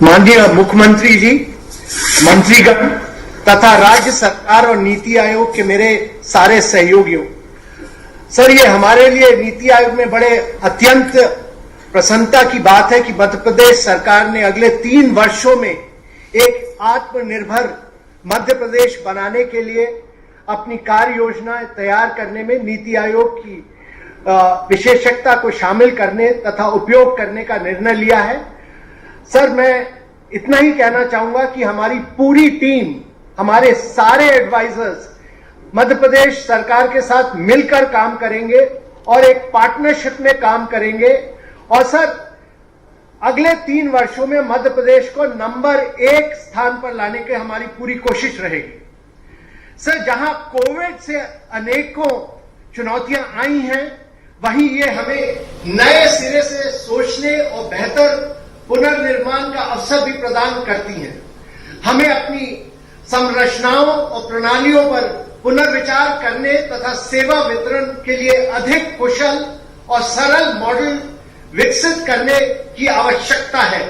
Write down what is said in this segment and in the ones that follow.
माननीय मुख्यमंत्री जी, मंत्रीगण तथा राज्य सरकार और नीति आयोग के मेरे सारे सहयोगियों, सर ये हमारे लिए नीति आयोग में बड़े अत्यंत प्रसन्नता की बात है कि मध्य प्रदेश सरकार ने अगले 3 वर्षों में एक आत्मनिर्भर मध्य प्रदेश बनाने के लिए अपनी कार्य योजना तैयार करने में नीति आयोग की विशेषज्ञता को शामिल करने तथा उपयोग करने का निर्णय लिया है। सर मैं इतना ही कहना चाहूंगा कि हमारी पूरी टीम, हमारे सारे एडवाइजर्स मध्य प्रदेश सरकार के साथ मिलकर काम करेंगे और एक पार्टनरशिप में काम करेंगे और सर अगले 3 वर्षों में मध्य प्रदेश को नंबर 1 स्थान पर लाने की हमारी पूरी कोशिश रहेगी। सर जहां कोविड से अनेकों चुनौतियां आई हैं, वहीं ये हमें नए सिरे से सोचने और बेहतर पुनर्निर्माण का अवसर भी प्रदान करती हैं। हमें अपनी संरचनाओं और प्रणालियों पर पुनर्विचार करने तथा सेवा वितरण के लिए अधिक कुशल और सरल मॉडल विकसित करने की आवश्यकता है।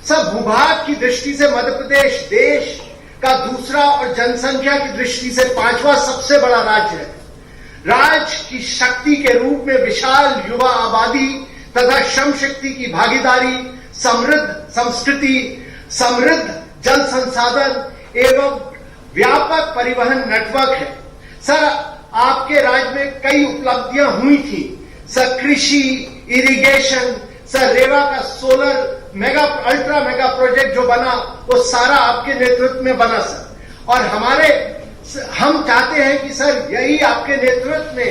सब भूभाग की दृष्टि से मध्य प्रदेश देश का दूसरा और जनसंख्या की दृष्टि से 5वां सबसे बड़ा राज्य है। राज्य की शक्ति के रूप में विशाल युवा आबादी तथा श्रम शक्ति की भागीदारी, समृद्ध संस्कृति, समृद्ध जल संसाधन एवं व्यापक परिवहन नेटवर्क है। सर आपके राज्य में कई उपलब्धियां हुई थी। सर कृषि, इरिगेशन, सर रेवा का सोलर अल्ट्रा मेगा प्रोजेक्ट जो बना वो सारा आपके नेतृत्व में बना सर। और हम चाहते हैं कि सर यही आपके नेतृत्व में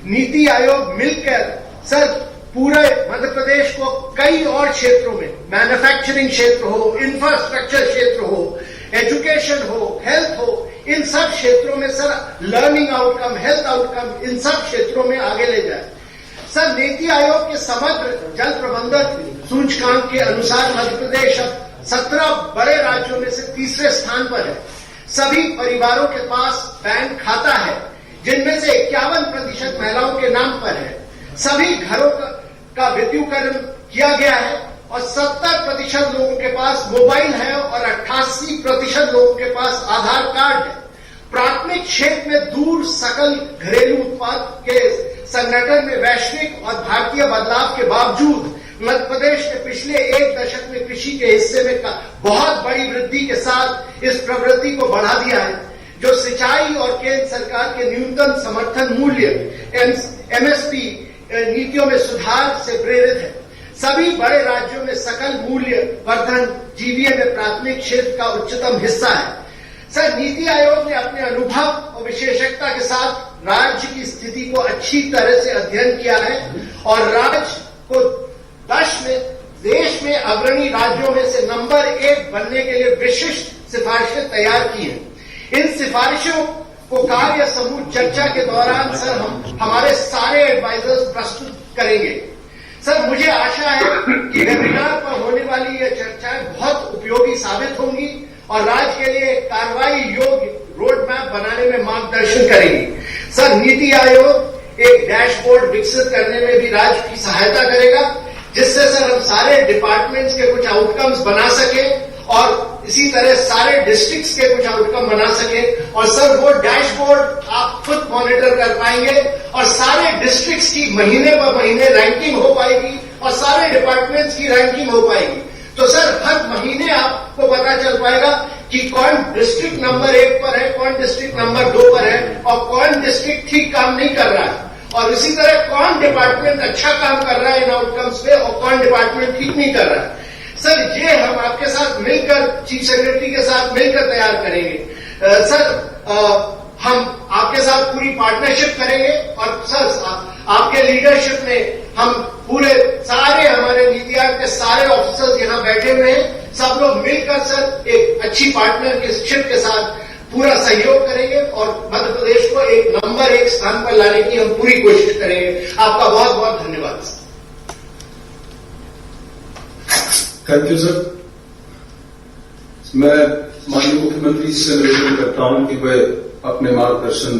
नीति आयोग मिलकर सर पूरे मध्य प्रदेश को कई और क्षेत्रों में, मैन्युफैक्चरिंग क्षेत्र हो, इंफ्रास्ट्रक्चर क्षेत्र हो, एजुकेशन हो, हेल्थ हो, इन सब क्षेत्रों में sir learning outcome, health outcome, इन सब क्षेत्रों में आगे ले जाए। सर नीति आयोग के समग्र जल प्रबंधन सूचकांक के अनुसार मध्य प्रदेश अब 17 बड़े राज्यों में से तीसरे स्थान पर है। सभी परिवारों के पास बैंक खाता है, जिनमें से 51% महिलाओं के नाम पर है। सभी घरों का विद्युतीकरण किया गया है और 70% लोगों के पास मोबाइल है और 88% लोगों के पास आधार कार्ड है। प्राथमिक क्षेत्र में दूर सकल घरेलू उत्पाद के संगठन में वैश्विक और भारतीय बदलाव के बावजूद मध्य प्रदेश ने पिछले 1 दशक में कृषि के हिस्से में बहुत बड़ी वृद्धि के साथ इस प्रवृत्ति को बढ़ा दिया है, जो सिंचाई और केंद्र सरकार के न्यूनतम समर्थन मूल्य एमएसपी नीतियों में सुधार से प्रेरित है। सभी बड़े राज्यों में सकल मूल्य वर्धन जीवीए में प्राथमिक क्षेत्र का उच्चतम हिस्सा है। सर नीति आयोग ने अपने अनुभव और विशेषज्ञता के साथ राज्य की स्थिति को अच्छी तरह से अध्ययन किया है और राज्य को देश में अग्रणी राज्यों में से नंबर 1 बनने के लिए विशिष्ट सिफारिशें तैयार की हैं। इन सिफारिशों को कार्य समूह चर्चा के दौरान सर हमारे सारे एडवाइजर्स प्रस्तुत करेंगे। सर मुझे आशा है कि वेबिनार पर होने वाली यह चर्चाएं बहुत उपयोगी साबित होंगी और राज्य के लिए कार्रवाई योग्य रोड मैप बनाने में मार्गदर्शन करेंगी। सर नीति आयोग एक डैशबोर्ड विकसित करने में भी राज्य की सहायता करेगा, जिससे सर हम सारे डिपार्टमेंट्स के कुछ आउटकम्स बना सके और इसी तरह सारे डिस्ट्रिक्ट्स के कुछ आउटकम बना सके और सर वो डैशबोर्ड आप खुद मॉनिटर कर पाएंगे और सारे डिस्ट्रिक्ट्स की महीने पर महीने रैंकिंग हो पाएगी और सारे डिपार्टमेंट्स की रैंकिंग हो पाएगी। तो सर हर महीने आपको पता चल पाएगा कि कौन डिस्ट्रिक्ट नंबर 1 पर है, कौन डिस्ट्रिक्ट नंबर 2 पर है और कौन डिस्ट्रिक्ट ठीक काम नहीं कर रहा है और इसी तरह कौन डिपार्टमेंट अच्छा काम कर रहा है इन आउटकम्स पे और कौन डिपार्टमेंट ठीक नहीं कर रहा है। सर ये हम आपके साथ मिलकर, चीफ सेक्रेटरी के साथ मिलकर तैयार करेंगे। सर हम आपके साथ पूरी पार्टनरशिप करेंगे और सर आपके लीडरशिप में हम पूरे सारे हमारे नीति आयोग के सारे ऑफिसर्स यहाँ बैठे हुए हैं। सब लोग मिलकर सर एक अच्छी पार्टनरशिप के साथ पूरा सहयोग करेंगे और मध्य प्रदेश को एक नंबर 1 स्थान पर लाने की हम पूरी कोशिश करेंगे। आपका बहुत बहुत धन्यवाद सर। Thank you sir. मैं माननीय मुख्यमंत्री से निवेदन करता हूं कि वह अपने मार्गदर्शन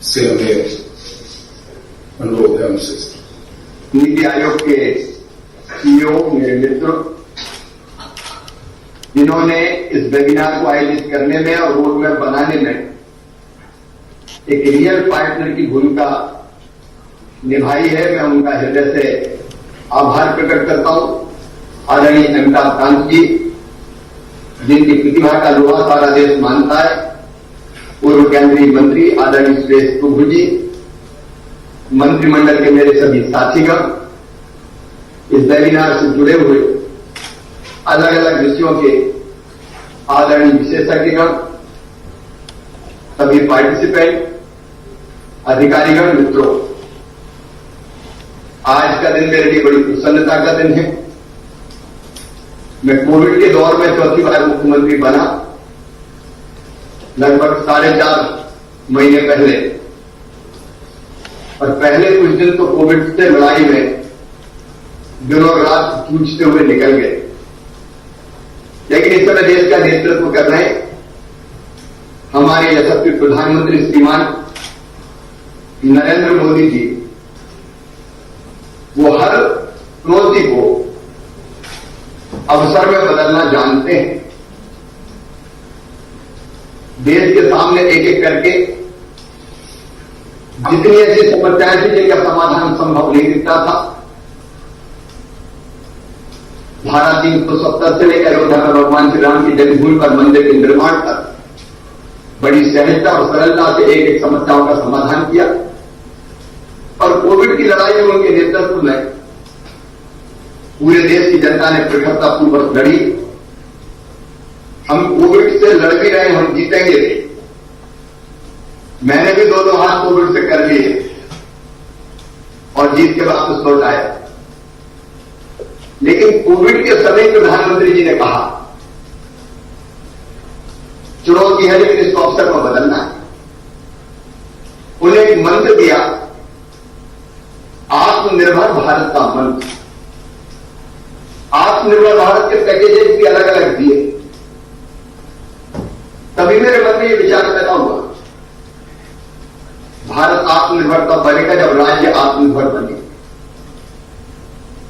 से हमें अनुरोध है हमसे। नीति आयोग के सीईओ मेरे मित्र जिन्होंने इस वेबिनार को आयोजित करने में और रोड मैप बनाने में एक रियल पार्टनर की भूमिका निभाई है। मैं उनका हृदय से आभार प्रकट करता हूं। आदरणीय अमिताभ कांत जी, जिनकी प्रतिभा का लोहा सारा देश मानता है, पूर्व केंद्रीय मंत्री आदरणीय सुरेश प्रभु जी, मंत्रिमंडल के मेरे सभी साथीगण, इस वेबिनार से जुड़े हुए अलग अलग विषयों के आदरणीय विशेषज्ञगण, सभी पार्टिसिपेंट, अधिकारीगण, मित्रों, आज का दिन मेरे लिए बड़ी प्रसन्नता का दिन है। मैं कोविड के दौर में चौथी बार मुख्यमंत्री बना, लगभग 4.5 महीने पहले, और पहले कुछ दिन तो कोविड से लड़ाई में दिनों रात जूझते हुए निकल गए, लेकिन इस समय देश का नेतृत्व कर रहे हमारे यशस्वी प्रधानमंत्री श्रीमान नरेंद्र मोदी जी, वो हर चुनौती को अवसर में बदलना जानते हैं। देश के सामने एक एक करके जितनी ऐसी समस्याएं थी जिनका समाधान संभव नहीं दिखता था, धारा 370 से लेकर अयोध्या में भगवान श्री राम की जन्मभूमि पर मंदिर के निर्माण तक बड़ी सहजता और सरलता से एक एक समस्याओं का समाधान किया। और कोविड की लड़ाई में उनके नेतृत्व में पूरे देश की जनता ने प्रखरतापूर्वक लड़ी। हम कोविड से लड़ भी रहे, हम जीतेंगे भी। मैंने भी 2 हाथ कोविड से कर लिए और जीत के वापस लौट आया। लेकिन कोविड के समय प्रधानमंत्री जी ने कहा, चुनौती है लेकिन इसको अवसर में बदलना है। उन्हें एक मंत्र दिया, आत्मनिर्भर भारत का मंत्र। आत्मनिर्भर भारत के पैकेजेस भी अलग अलग दिए। तभी मेरे मन में यह विचार पैदा हुआ, भारत आत्मनिर्भर तब बनेगा जब राज्य आत्मनिर्भर बने,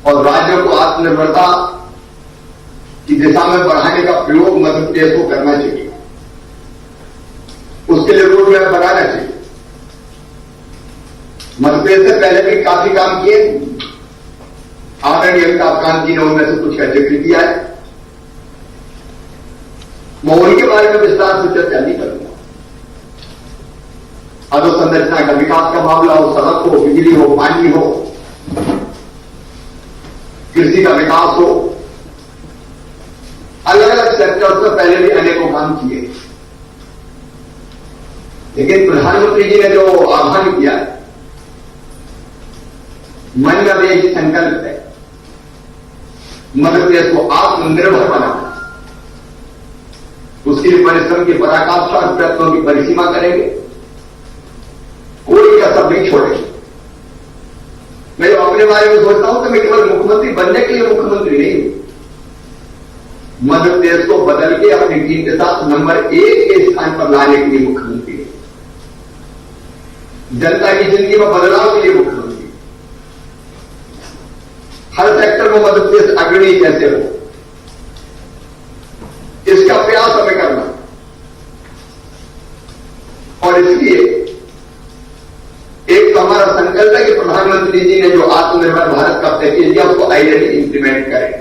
और राज्यों को आत्मनिर्भरता की दिशा में बढ़ाने का प्रयोग मध्य प्रदेश को करना चाहिए। उसके लिए रोड मैप बनाना चाहिए। मध्य प्रदेश से पहले भी काफी काम किए, आदरणीय अमिताभ कांत जी ने उनमें से कुछ का जिक्र किया है। मैं उनके बारे में विस्तार से चर्चा नहीं करूंगा। अधोसंरचना का विकास का मामला हो, सड़क हो, बिजली हो, पानी हो, कृषि का विकास हो, अलग अलग सेक्टर्स में पहले भी अनेकों काम किए। लेकिन प्रधानमंत्री जी ने जो आह्वान किया, मन में एक संकल्प है, मध्य प्रदेश को आत्मनिर्भर बनाना। उसके लिए परिश्रम की पराकाष्ठा और प्रयत्नों की परिसीमा करेंगे, कोई कसर नहीं छोड़ेंगे। मैं जो अपने बारे में सोचता हूं कि मैं केवल मुख्यमंत्री बनने के लिए मुख्यमंत्री नहीं हूं, मध्य प्रदेश को बदल के अपनी टीम के साथ नंबर 1 के स्थान पर लाने के लिए मुख्यमंत्री है, जनता की जिंदगी में बदलाव के लिए मुख्यमंत्री, हर सेक्टर में मध्य प्रदेश अग्रणी कैसे हो, इसका प्रयास हमें करना। और इसलिए एक तो हमारा संकल्प है कि प्रधानमंत्री जी ने जो आत्मनिर्भर भारत का पैकेज दिया उसको आइडियली इंप्लीमेंट करें।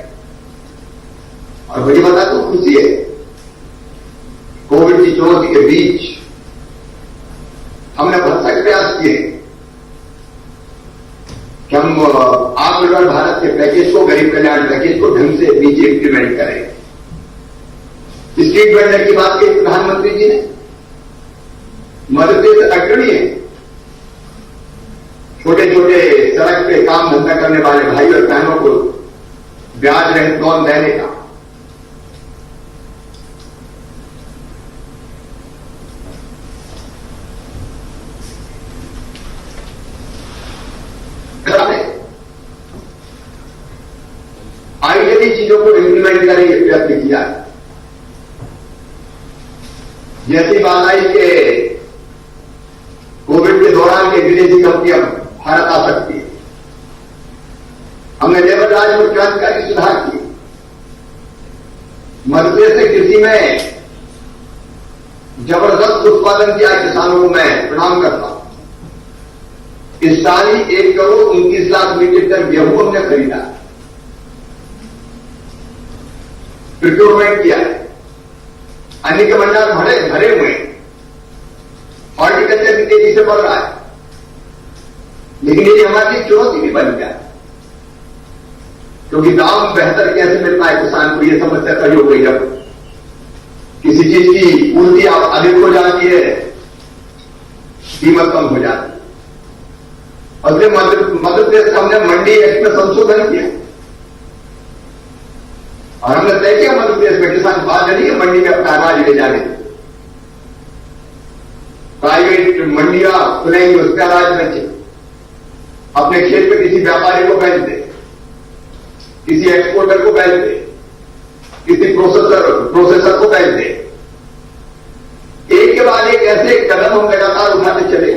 और मुझे बता तो खुशी है, कोविड की चुनौती के बीच हमने बहुत सारे प्रयास किए कि हम आत्मनिर्भर भारत के पैकेज को, गरीब कल्याण पैकेज को ढंग से नीचे इंप्लीमेंट करें। स्ट्रीट वेंडर की बात की प्रधानमंत्री जी ने, मध्य प्रदेश अग्रणी है छोटे छोटे सड़क पे काम धंधा करने वाले भाई और बहनों को ब्याज रहित लोन देने का। आइडियली चीजों को इंप्लीमेंट करने के प्रयत्न किया है। जैसी बात आई कि कोविड के दौरान के विदेशी कंपनियां भारत आ सकती है, हमने लेबर राज में क्रांतिकारी सुधार किए। मध्य प्रदेश से कृषि में जबरदस्त उत्पादन किया किसानों को मैं प्रणाम करता हूं। इस साल ही 1,29,00,000 मीट्रिक टन गेहूं हमने खरीदा, प्रिक्योरमेंट किया है। अन्य के भंडार भरे हुए हैं। हॉर्टिकल्चर भी तेजी से बढ़ रहा है, लेकिन ये हमारी चुनौती भी बन गया, क्योंकि दाम बेहतर कैसे मिल पाए किसान को, यह समस्या खड़ी हो गई। जब किसी चीज की पूर्ति अधिक हो जाती है, कीमत कम हो जाती है। और फिर मध्य प्रदेश का हमने मंडी एक्ट में संशोधन किया और हमने तय किया मध्य प्रदेश में किसान बाध्य नहीं है मंडी में अपना अनाज ले जाने। प्राइवेट मंडियां खुलेंगी, उसके अनाज बेचे, अपने खेत में किसी व्यापारी को बेच दे, किसी एक्सपोर्टर को बेच दे, किसी प्रोसेसर को बेच दे। एक के बाद एक ऐसे कदम हम लगातार उठाते चले।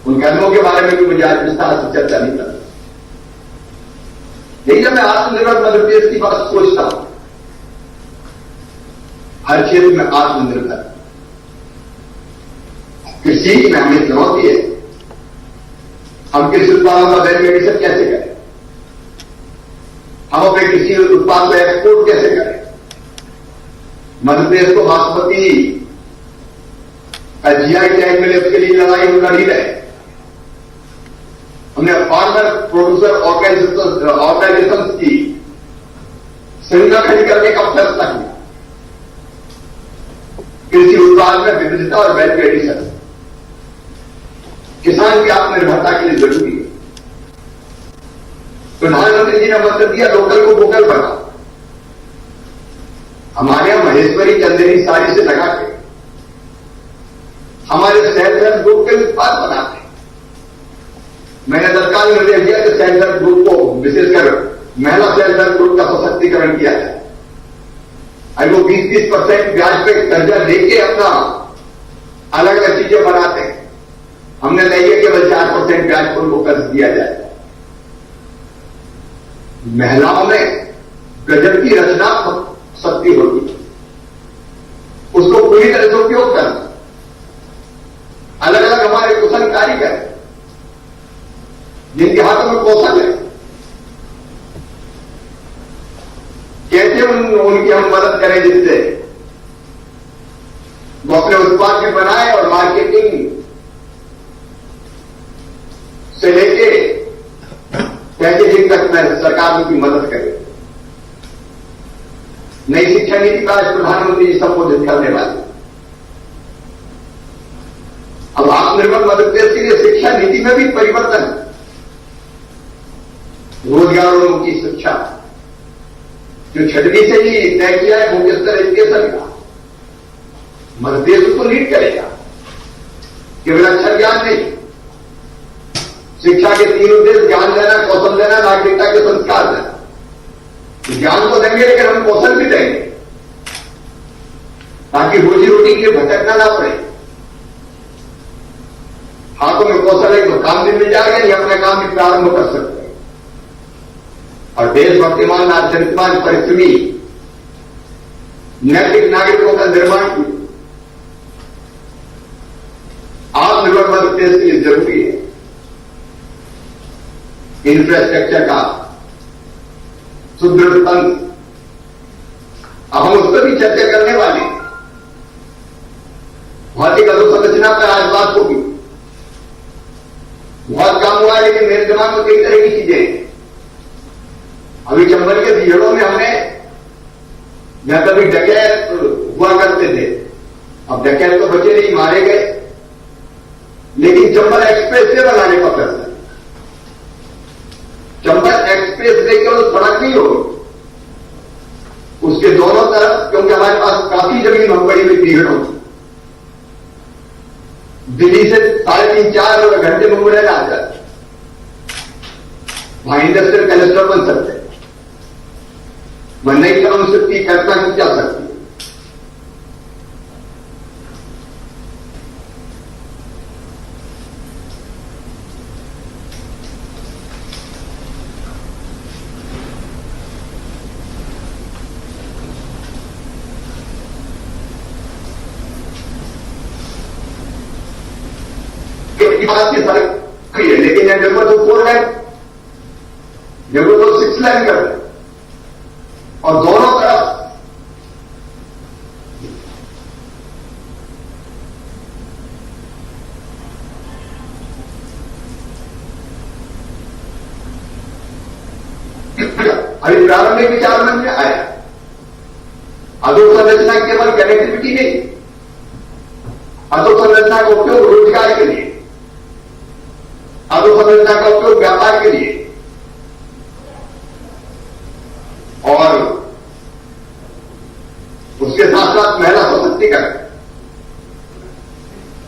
उन कदमों के बारे में भी मुझे आज विस्तार से चर्चा नहीं करता, लेकिन जब मैं आत्मनिर्भर मध्य प्रदेश की बात सोचता हूं, हर क्षेत्र में आत्मनिर्भर, कृषि में हमें चुनौती है। हम कृषि उत्पादों का वैल्यू एडिशन कैसे करें, हम अपने कृषि उत्पाद को एक्सपोर्ट कैसे करें। मध्य प्रदेश को बासमती का जीआई टैग मिले, उसके लिए लड़ाई हम लड़ ही रहे। हमने फार्मर प्रोड्यूसर ऑर्गेनाइजेशन की संख्या खड़ी करने का फैसला किया। कृषि उत्पाद में विविधता और वैल्यू एडिशन किसान की आत्मनिर्भरता के लिए जरूरी है। प्रधानमंत्री जी ने मंत्र दिया, लोकल को वोकल बना। हमारे यहां महेश्वरी चंदेरी साड़ी से लगा के हमारे सेल्फ हेल्प ग्रुप के उत्पाद बनाते हैं। मैंने तत्काल निर्देश दिया कि सेल्फ हेल्प ग्रुप को, विशेषकर महिला सेल्फ हेल्प ग्रुप का सशक्तिकरण किया जाए। अगर वो 20-30% ब्याज पे कर्जा लेके अपना अलग अलग चीजें बनाते हैं, हमने नहीं है केवल 4% ब्याज पर उनको कर्ज दिया जाए। महिलाओं में गजब की रचनात्मक शक्ति होती है, उसको पूरी तरह से उपयोग करना। अलग अलग हमारे कुशल कारीगर जिनके हाथों में कौशल है, कैसे उनकी हम मदद करें जिससे वो अपने उत्पाद भी बनाए और मार्केटिंग से लेके पैकेजिंग तक में सरकार उनकी मदद करे। नई शिक्षा नीति का आज प्रधानमंत्री जी संबोधित करने वाले। अब आत्मनिर्भर मध्य प्रदेश के लिए शिक्षा नीति में भी परिवर्तन, रोजगारोन्मुखी शिक्षा जो छठवीं से ही तय किया है, वोकेशनल एजुकेशन का मध्य प्रदेश उसको लीड करेगा। केवल अक्षर ज्ञान नहीं, शिक्षा के 3 उद्देश्य ज्ञान देना, कौशल देना, नागरिकता के संस्कार देना। ज्ञान तो देंगे लेकिन हम कौशल भी देंगे ताकि रोजी रोटी के लिए भटकना ना पड़े। हाथों में कौशल है तो काम भी मिल जाएगा, ये अपना काम भी प्रारंभ कर सकते हैं और देशभक्तिमान, चरित्रवान, परिश्रमी, नैतिक नागरिकों का निर्माण किया। आत्मनिर्भर मध्य प्रदेश के लिए जरूरी है इंफ्रास्ट्रक्चर का सुदृढ़ तंत्र। अब हम उस पर भी चर्चा करने वाले। भौतिक अधोसंरचना पर आज बात होगी। बहुत काम हुआ है, लेकिन मेरे दिमाग में कई तरह की चीजें हैं। अभी चंबल के भीड़ों में हमने, या कभी डकैत हुआ करते थे, अब डकैत तो बचे नहीं, मारे गए, लेकिन चंबल एक्सप्रेस वे बनाने का फैसला। चंबल एक्सप्रेस वे केवल सड़क नहीं होगी, उसके दोनों तरफ, क्योंकि हमारे पास काफी जमीन हम बड़ी हुई भीड़ों की, दिल्ली से 3.5-4 घंटे में मुड़े जाकर वहां इंडस्ट्रियल क्लस्टर बन सकते हैं। वह नई टाउनशिप की कल्पना की जा सकती है। की बात की सड़क है, लेकिन यह जरूरत हो 4 लाइन, जरूरत हो 6 लाइन कर दे और दोनों तरफ अभी प्रारंभिक विचार में आया अधोसंरचना केवल कनेक्टिविटी नहीं, अधोसंरचना का उपयोग रोजगार के लिए, अधोसंरचना का उपयोग व्यापार के लिए और उसके साथ साथ महिला सशक्तिकरण,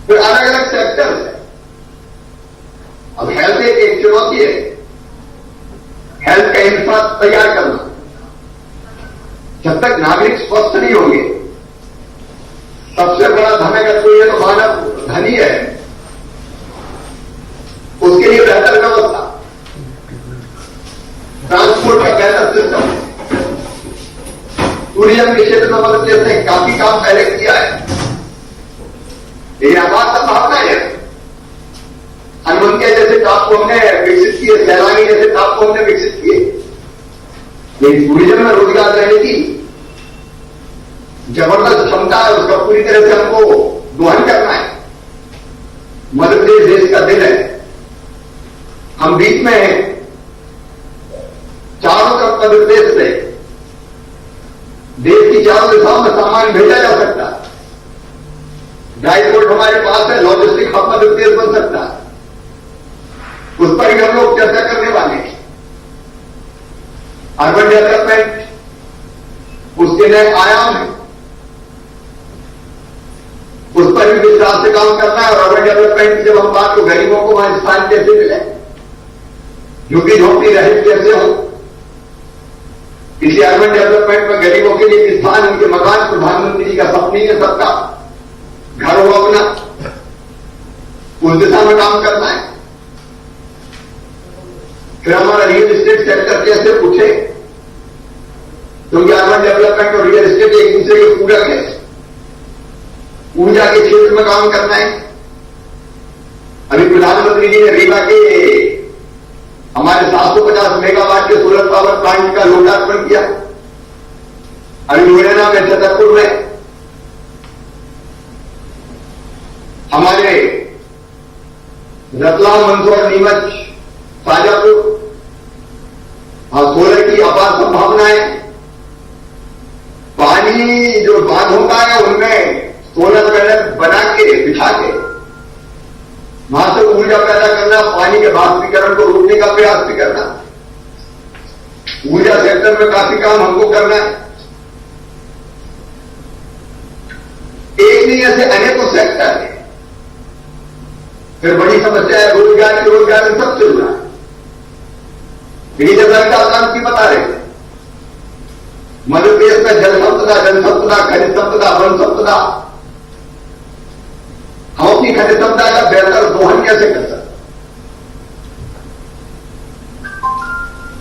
फिर अलग अलग सेक्टर्स है। अब हेल्थ एक चुनौती है, हेल्थ का इंफ्रा तैयार करना। जब तक नागरिक स्वस्थ नहीं होंगे, सबसे बड़ा धन अगर कोई है तो मानव धनी है, उसके लिए बेहतर व्यवस्था, ट्रांसपोर्ट का बेहतर सिस्टम, टूरिज्म के क्षेत्र में मदद देते काफी काम पहले किया है। ये आबाद संभावना है। हनुमंतिया जैसे टापू हमने विकसित किए, सैलानी जैसे टापू हमने विकसित किए, लेकिन टूरिज्म में रोजगार रहने की जबरदस्त क्षमता है, उसका पूरी तरह से हमको दोहन करना है। मध्य प्रदेश देश का दिल है, हम बीच में हैं, चारों तरफ मध्य प्रदेश से देश की चारों दिशाओं में सामान भेजा जा सकता है। ड्राईपोर्ट हमारे पास है, लॉजिस्टिक हब मध्य प्रदेश बन सकता है, उस पर भी हम लोग चर्चा करने वाले हैं। अर्बन डेवलपमेंट उसके नए आयाम है, उस पर भी विस्तार से काम करना है। और अर्बन डेवलपमेंट जब हम बात को गरीबों को वहां स्थान कैसे मिले, झुग्गी झोंपड़ी रहित कैसे हो, इसलिए अर्बन डेवलपमेंट में गरीबों के लिए स्थान, उनके मकान, प्रधानमंत्री जी का सपनी है सबका घर हो अपना, उस दिशा में काम करना है। फिर हमारा रियल एस्टेट सेक्टर कैसे उठे, क्योंकि अर्बन डेवलपमेंट और रियल एस्टेट एक दूसरे के पूरक है। ऊर्जा के क्षेत्र में काम करना है। अभी प्रधानमंत्री जी ने रीवा के हमारे 750 मेगावाट के सोलर पावर प्लांट का लोकार्पण किया। अभी मुरैना में, छतरपुर में हमारे रतलाम, मंदसौर, नीमच, शाजापुर, सोलर की अपार संभावनाएं। पानी जो बांधों का है उनमें सोलर पैनल बना के, बिछा के वहां से ऊर्जा पैदा करना, पानी के वाष्पीकरण को रोकने का प्रयास भी करना। ऊर्जा सेक्टर में काफी काम हमको करना है। एक नहीं, ऐसे अनेकों सेक्टर है। फिर बड़ी समस्या है रोजगार की, रोजगार में सब चल रहा है। अमिताभ की बता रहे थे, मध्य प्रदेश में जल संपदा, खनिज संपदा, वन संपदा, हम अपनी खनिज संपदा का बेहतर दोहन कैसे कर सकते,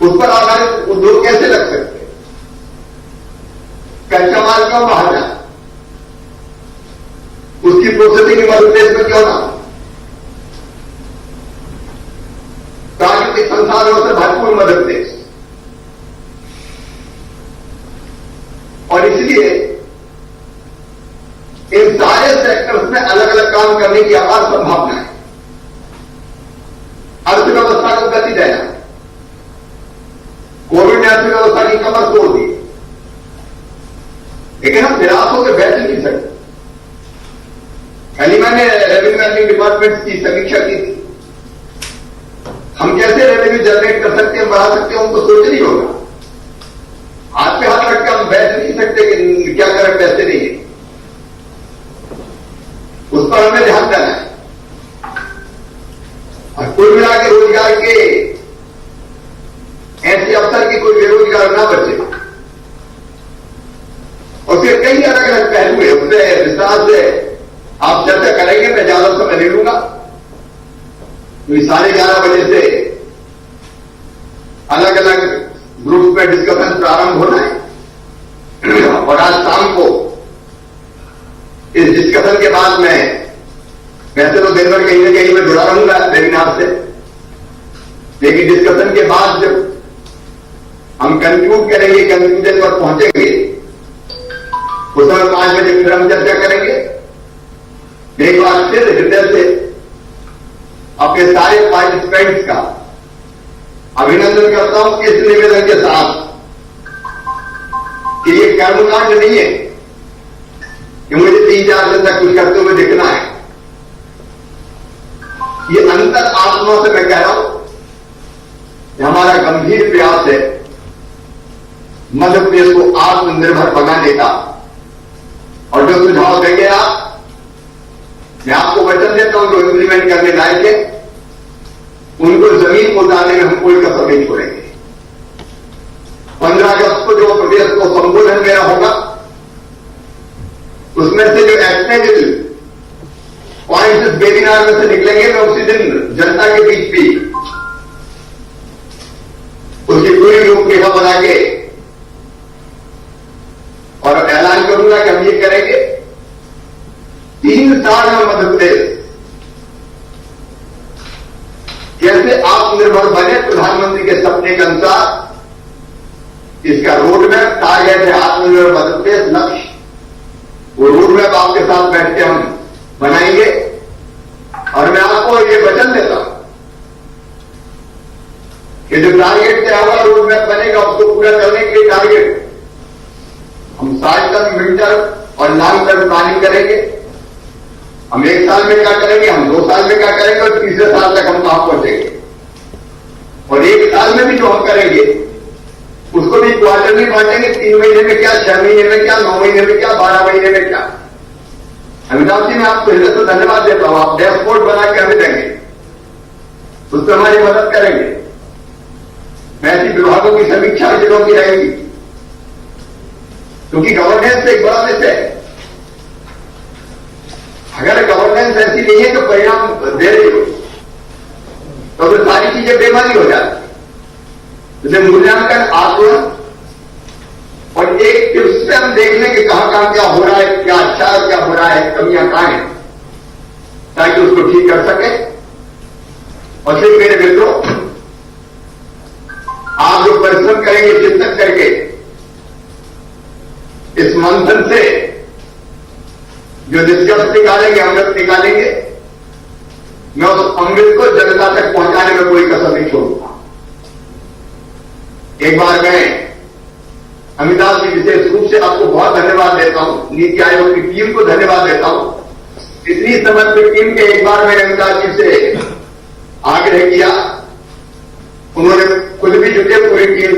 उस पर आधारित उद्योग कैसे लग सकते, कच्चा माल क्यों बाहर जाए, उसकी प्रोसेसिंग मध्य प्रदेश में क्यों ना हो। प्राकृतिक संसाधनों से भरपूर मध्य प्रदेश, और इसलिए इन सारे सेक्टर्स में अलग अलग काम करने की अपार संभावना है। अर्थव्यवस्था को गति देना, कोविड ने अर्थव्यवस्था की कमर तोड़ दी, लेकिन हम निराश होकर बैठ नहीं सकते। कल मैंने रेवेन्यू अर्निंग डिपार्टमेंट की समीक्षा की थी। हम कैसे रेवेन्यू जनरेट कर सकते हैं, बढ़ा सकते हैं, उनको सोच नहीं होगा। हाथ पे हाथ रख के हम बैठ नहीं सकते कि क्या करें, पैसे नहीं है, उस पर हमें ध्यान देना है। और कुल मिला के रोजगार के ऐसे अवसर की कोई बेरोजगार ना बचे, और फिर कई अलग अलग पहलू है, उससे विस्तार से आप चर्चा करेंगे, मैं ज्यादा समय ले लूंगा। तो 11:30 बजे से अलग अलग ग्रुप में डिस्कशन प्रारंभ होना है, और आज शाम को इस डिस्कशन के बाद में वैसे तो दिन भर कहीं ना कहीं मैं जुड़ा रहूंगा वेबिनार से, लेकिन डिस्कशन के बाद जब हम कंक्लूड करेंगे, कंक्लूजन पर पहुंचेंगे, उस समय 5 बजे फिर हम चर्चा करेंगे। एक बार फिर हृदय से अपने सारे पार्टिसिपेंट्स का अभिनंदन करता हूं इस निवेदन के साथ कि ये कर्मकांड नहीं है कि मुझे 3-4 दिन तक कुछ करते हुए दिखना है। ये अंतर आत्मा से मैं कह रहा हूं कि हमारा गंभीर प्रयास है मध्य प्रदेश को आत्मनिर्भर बनाने का। और जो सुझाव देंगे आप, मैं आपको वचन देता हूं जो इंप्लीमेंट करने लायक है, उनको जमीन को उतारने में हम कोई कसर नहीं छोड़ेंगे। 15 अगस्त को जो प्रदेश को संबोधन मेरा होगा, उसमें से जो एक्शनेबल पॉइंट्स वेबिनार में से निकलेंगे, मैं उसी दिन जनता के बीच भी उसकी पूरी रूपरेखा बना के और ऐलान करूंगा कि हम ये करेंगे। 3 साल में मध्य प्रदेश कैसे आत्मनिर्भर बने प्रधानमंत्री के सपने के अनुसार, इसका रोड मैप टारगेट है आत्मनिर्भर मध्य प्रदेश लक्ष्य। वो रोड मैप आपके साथ बैठ के हम बनाएंगे और मैं आपको ये वचन देता हूं कि जो टारगेट तय हुआ रोड मैप बनेगा, उसको पूरा करने के लिए टारगेट हम शॉर्ट टर्म, मिड टर्म और लॉन्ग टर्म प्लानिंग करेंगे। हम 1 साल में क्या करेंगे, हम 2 साल में क्या करेंगे और तीसरे साल तक हम कहां पहुंचेंगे। और 1 साल में भी जो हम करेंगे उसको भी क्वार्टरली बांटेंगे। 3 महीने में क्या, 6 महीने में क्या, 9 महीने में क्या, 12 महीने में क्या। अमिताभ जी, मैं आपको हृदय से धन्यवाद देता हूं। आप डैशबोर्ड बना के हमें देंगे, उसमें हमारी मदद करेंगे। ऐसी विभागों की समीक्षा जिलों की रहेगी, क्योंकि गवर्नेंस एक बड़ा विषय है। अगर गवर्नेंस ऐसी नहीं है तो परिणाम दे रही हो तो फिर सारी चीजें बेमानी हो जाती। जैसे मूल्यांकन, आकलन और एक टिप्स से हम देख लें कि कहां क्या हो रहा है, क्या अच्छा है, क्या हो रहा है, कमियां कहां हैं, ताकि उसको ठीक कर सके। और फिर मेरे मित्रों, आप जो परिश्रम करेंगे, चिंतन करके इस मंथन से जो निष्कर्ष निकालेंगे, अमृत निकालेंगे, मैं उस अमृत को जनता तक पहुंचाने में कोई कसर नहीं छोड़ूंगा। एक बार मैं अमिताभ जी विशेष रूप से आपको बहुत धन्यवाद देता हूं, नीति आयोग की टीम को धन्यवाद देता हूं। इतनी समर्पित टीम के एक बार मैंने अमिताभ जी से आग्रह किया, उन्होंने खुद भी जुटे, पूरी टीम।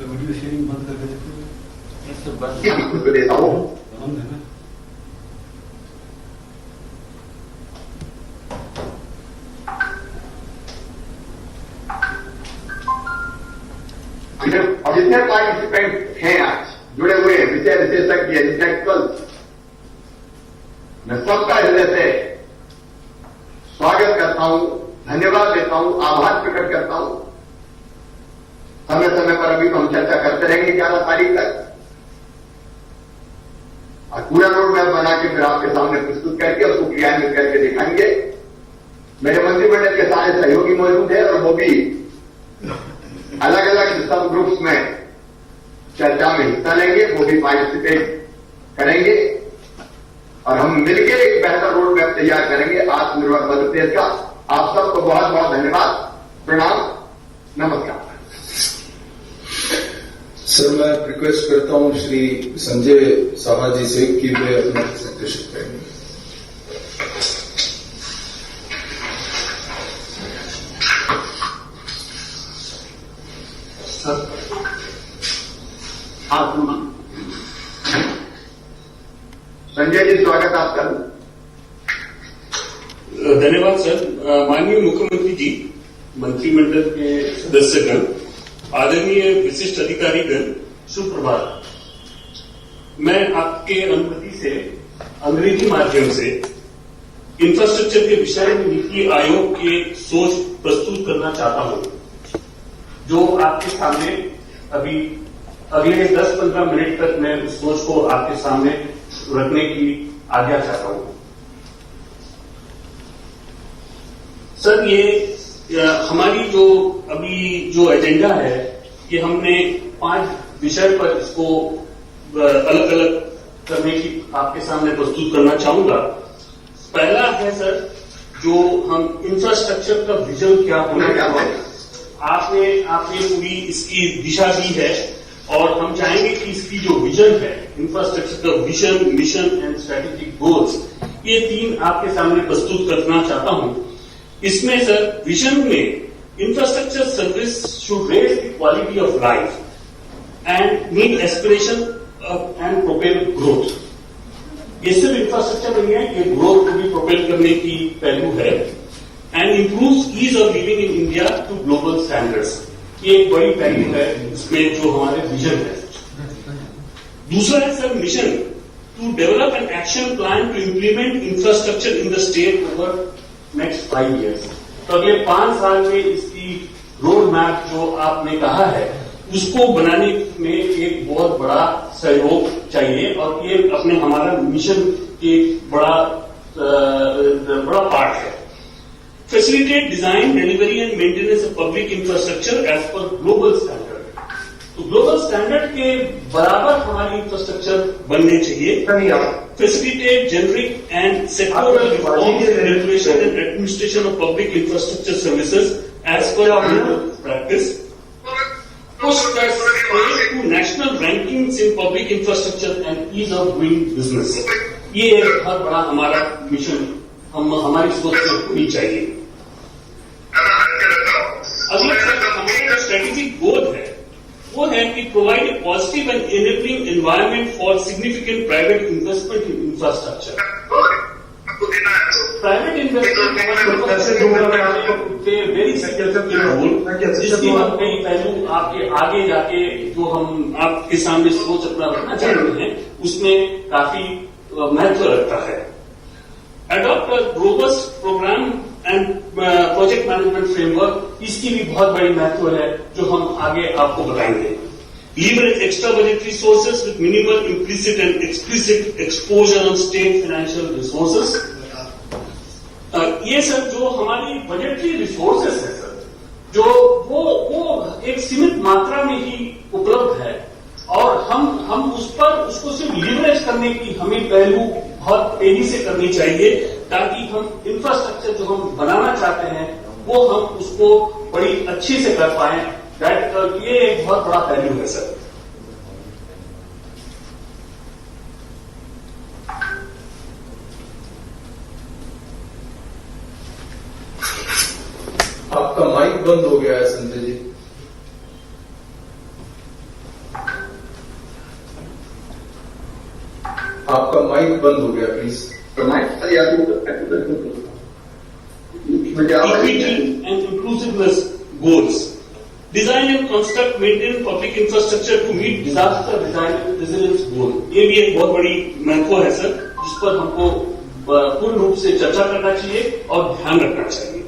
वीडियो शेयरिंग बंद करके खुद देता हूं। बंद है ना। और जितने पार्टिसिपेंट हैं आज जुड़े हुए हैं, विषय विशेषज्ञ, इंटेलेक्चुअल्स, मैं सबका हृदय से स्वागत करता हूं, धन्यवाद देता हूं, आभार प्रकट करता हूं। समय समय पर अभी तो हम चर्चा करते रहेंगे 11 तारीख तक, और पूरा रोड मैप बना के फिर आपके सामने प्रस्तुत करके उसको क्रियान्वित करके दिखाएंगे। मेरे मंत्रिमंडल के सारे सहयोगी मौजूद हैं और वो भी अलग अलग सब ग्रुप्स में चर्चा में हिस्सा लेंगे, वो भी पार्टिसिपेट करेंगे और हम मिलकर एक बेहतर रोड मैप तैयार करेंगे आत्मनिर्भर मध्य प्रदेश का। आप सबको बहुत बहुत धन्यवाद, प्रणाम, नमस्कार। सर, मैं रिक्वेस्ट करता हूं श्री संजय साहा जी से कि वे अपना प्रेजेंटेशन करेंगे। संजय जी, स्वागत आपका। धन्यवाद सर। माननीय मुख्यमंत्री जी, मंत्रिमंडल के सदस्यगण, आदरणीय विशिष्ट अधिकारीगण, सुप्रभात। मैं आपके अनुमति से अंग्रेजी माध्यम से इंफ्रास्ट्रक्चर के विषय में नीति आयोग की सोच प्रस्तुत करना चाहता हूं, जो आपके सामने अभी अगले 10-15 मिनट तक मैं उस सोच को आपके सामने रखने की आज्ञा चाहता हूं। सर, ये हमारी जो एजेंडा है, ये हमने 5 विषय पर इसको अलग अलग करने की आपके सामने प्रस्तुत करना चाहूंगा। पहला है सर, जो हम इंफ्रास्ट्रक्चर का विजन क्या होना चाहिए, आपने पूरी इसकी दिशा दी है, और हम चाहेंगे कि इसकी जो विजन है, इंफ्रास्ट्रक्चर का vision, mission and strategic goals, ये 3 आपके सामने प्रस्तुत करना चाहता हूं। इसमें सर, विजन में infrastructure service should raise the quality of life and meet aspiration and propel growth. ये सिर्फ इंफ्रास्ट्रक्चर नहीं है, ये ग्रोथ को भी प्रोपेल करने की पहलू है। And improve ease of living in India to global standards, ये एक बड़ी पहलू है इसमें जो हमारे विजन है। दूसरा है sir, mission to develop an action plan to implement infrastructure in the state over next 5 years। तो अगले 5 साल में इसकी रोड मैप जो आपने कहा है, उसको बनाने में एक बहुत बड़ा सहयोग चाहिए, और ये अपने हमारा मिशन की बड़ा पार्ट है। Facilitate design, delivery and maintenance of public infrastructure as per global standard. तो ग्लोबल स्टैंडर्ड के बराबर हमारी इंफ्रास्ट्रक्चर बनने चाहिए। Facilitate generic and sectoral reforms, regulation and administration of public infrastructure services as per global practice. Push the state to national rankings in public infrastructure and ease of doing business। ये एक बहुत बड़ा हमारा mission हमारी सोच से होनी चाहिए। अगला हमारा स्ट्रेटेजिक गोल है, वो है कि provide a positive and enabling environment for significant private investment in infrastructure. Private investment very significant role, जिसकी हम कई पहलू आपके आगे जाके जो हम आपके सामने सोच अपना रखना चाह रहे हैं, उसमें काफी महत्व रखता है। Adopt a robust programme and project management framework, इसकी भी बहुत बड़ी महत्व है, जो हम आगे आपको बताएंगे। Leverage extra budgetary sources with minimal implicit and explicit exposure on state financial resources। ये सब जो हमारी बजटरी रिसोर्सेस है सर, जो वो एक सीमित मात्रा में ही उपलब्ध है, और हम उसको सिर्फ लीवरेज करने की हमें पहलू बहुत तेजी से करनी चाहिए, ताकि हम इंफ्रास्ट्रक्चर जो हम बनाना चाहते हैं, वो हम उसको बड़ी अच्छी से कर पाए। ये एक बहुत बड़ा पहलू है सर। आपका माइक बंद हो गया है संजय जी। आपका माइक बंद हो गया, please. Equity and inclusiveness goals. Design and construct, maintain public infrastructure to meet disaster resilience goal। ये भी एक बहुत बड़ी महत्व है सर, जिस पर हमको पूर्ण रूप से चर्चा करना चाहिए और ध्यान रखना चाहिए।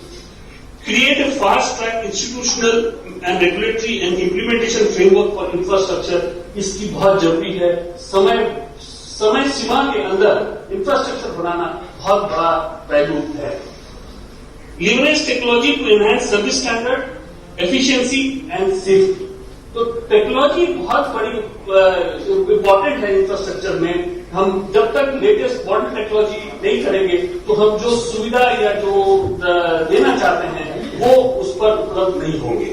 Create a fast-track institutional and regulatory and implementation framework for infrastructure, इसकी बहुत जरूरी है। समय सीमा के अंदर इंफ्रास्ट्रक्चर बनाना बहुत बड़ा पहलू है। Leverage technology to enhance service standard, efficiency and safety। तो टेक्नोलॉजी बहुत बड़ी इंपॉर्टेंट है इंफ्रास्ट्रक्चर में। हम जब तक लेटेस्ट मॉडर्न टेक्नोलॉजी नहीं करेंगे, तो हम जो सुविधा या जो देना चाहते हैं, वो उस पर उपलब्ध नहीं होंगे।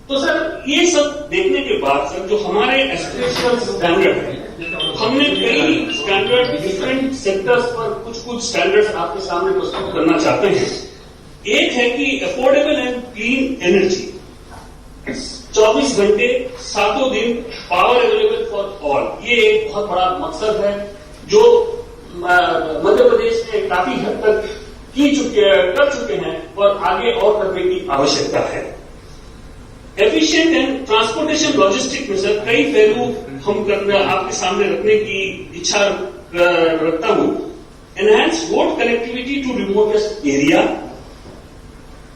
तो सर, ये सब देखने के बाद सर, जो हमारे एस्पिरेशनल स्टैंडर्ड है, हमने कई स्टैंडर्ड डिफरेंट सेक्टर्स पर कुछ स्टैंडर्ड्स आपके सामने प्रस्तुत करना चाहते हैं। एक है कि अफोर्डेबल एंड क्लीन एनर्जी, 24 घंटे 7 दिन पावर अवेलेबल फॉर ऑल। ये एक बहुत बड़ा मकसद है, जो मध्य प्रदेश में काफी हद तक कर चुके हैं, और आगे और करने की आवश्यकता है। एफिशिएंट एंड ट्रांसपोर्टेशन लॉजिस्टिक में सर कई पहलू हम आपके सामने रखने की इच्छा रखता हूं। Enhance road connectivity to remotest area,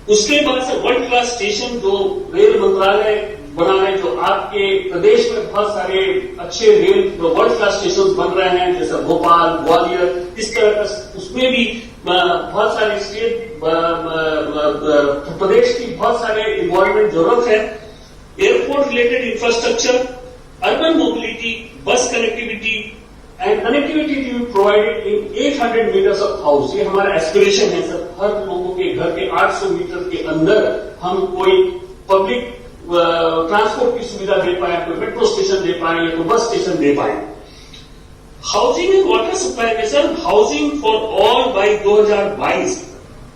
उसके बाद सर वर्ल्ड क्लास स्टेशन जो रेल मंत्रालय बना है, जो आपके प्रदेश में बहुत सारे अच्छे रेल वर्ल्ड क्लास स्टेशन बन रहे हैं, जैसे भोपाल, ग्वालियर, इस तरह का, उसमें भी बहुत सारे स्टेट प्रदेश की बहुत सारे इन्वॉल्वमेंट जरूरत है। Airport related infrastructure, urban mobility, bus connectivity and connectivity to be provided in 800 meters of house. ये हमारा एस्पिरेशन है सर, हर लोगों के घर के 800 मीटर के अंदर हम कोई पब्लिक ट्रांसपोर्ट की सुविधा दे पाए, कोई मेट्रो स्टेशन दे पाए या कोई बस स्टेशन दे पाए। हाउसिंग एंड वाटर सप्लाई में sir housing for all by 2022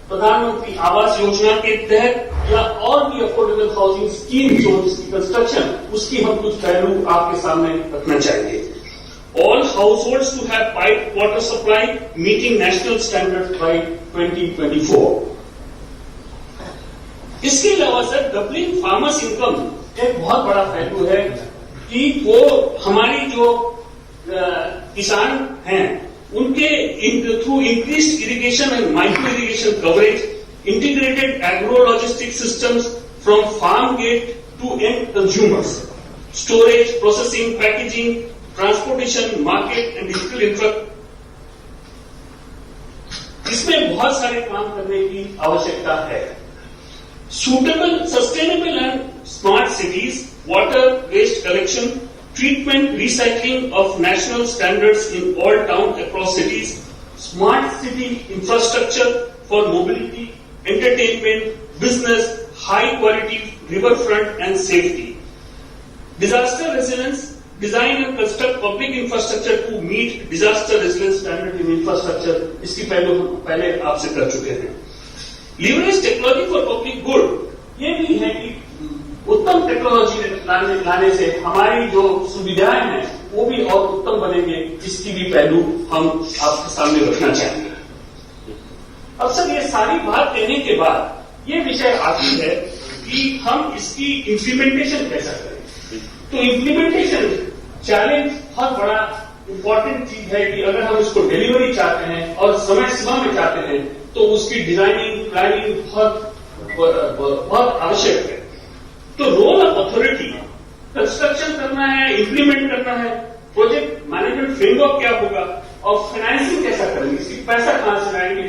प्रधानमंत्री आवास योजना के तहत या और भी अफोर्डेबल हाउसिंग स्कीम जो जिसकी कंस्ट्रक्शन, उसकी हम कुछ पहलू आपके सामने रखना चाहेंगे। All households to have piped water supply meeting national standards by 2024. इसके अलावा सर डबलिंग फार्मर्स इनकम एक बहुत बड़ा पहलू है कि वो हमारी जो किसान हैं उनके through increased irrigation and micro irrigation coverage, integrated agro logistic systems from farm gate to end consumers, storage, processing, packaging, transportation, market and digital infrastructure, इसमें बहुत सारे काम करने की आवश्यकता है। Suitable, sustainable and smart cities, water waste collection, treatment, recycling of national standards in all towns across cities, smart city infrastructure for mobility, entertainment, business, high quality riverfront and safety. Disaster resilience, design and construct public infrastructure to meet disaster resilience standard in infrastructure, इसकी पहले आपसे कर चुके हैं। Leverage technology for public good, ये भी है कि उत्तम टेक्नोलॉजी लाने से हमारी जो सुविधाएं हैं वो भी और उत्तम बनेंगे, इसकी भी पहलू हम आपके सामने रखना चाहेंगे। अब सर ये सारी बात कहने के बाद ये विषय आती है कि हम इसकी इम्प्लीमेंटेशन कैसा करें। तो इम्प्लीमेंटेशन चैलेंज बहुत बड़ा इंपॉर्टेंट चीज है कि अगर हम इसको डिलीवरी चाहते हैं और समय सीमा में चाहते हैं तो उसकी डिजाइनिंग, प्लानिंग बहुत आवश्यक है। तो रोल ऑफ अथॉरिटी, कंस्ट्रक्शन करना है, इंप्लीमेंट करना है, प्रोजेक्ट मैनेजमेंट फ्रेमवर्क क्या होगा और फाइनेंसिंग कैसा करेंगे, इसकी पैसा कहां से लाएंगे,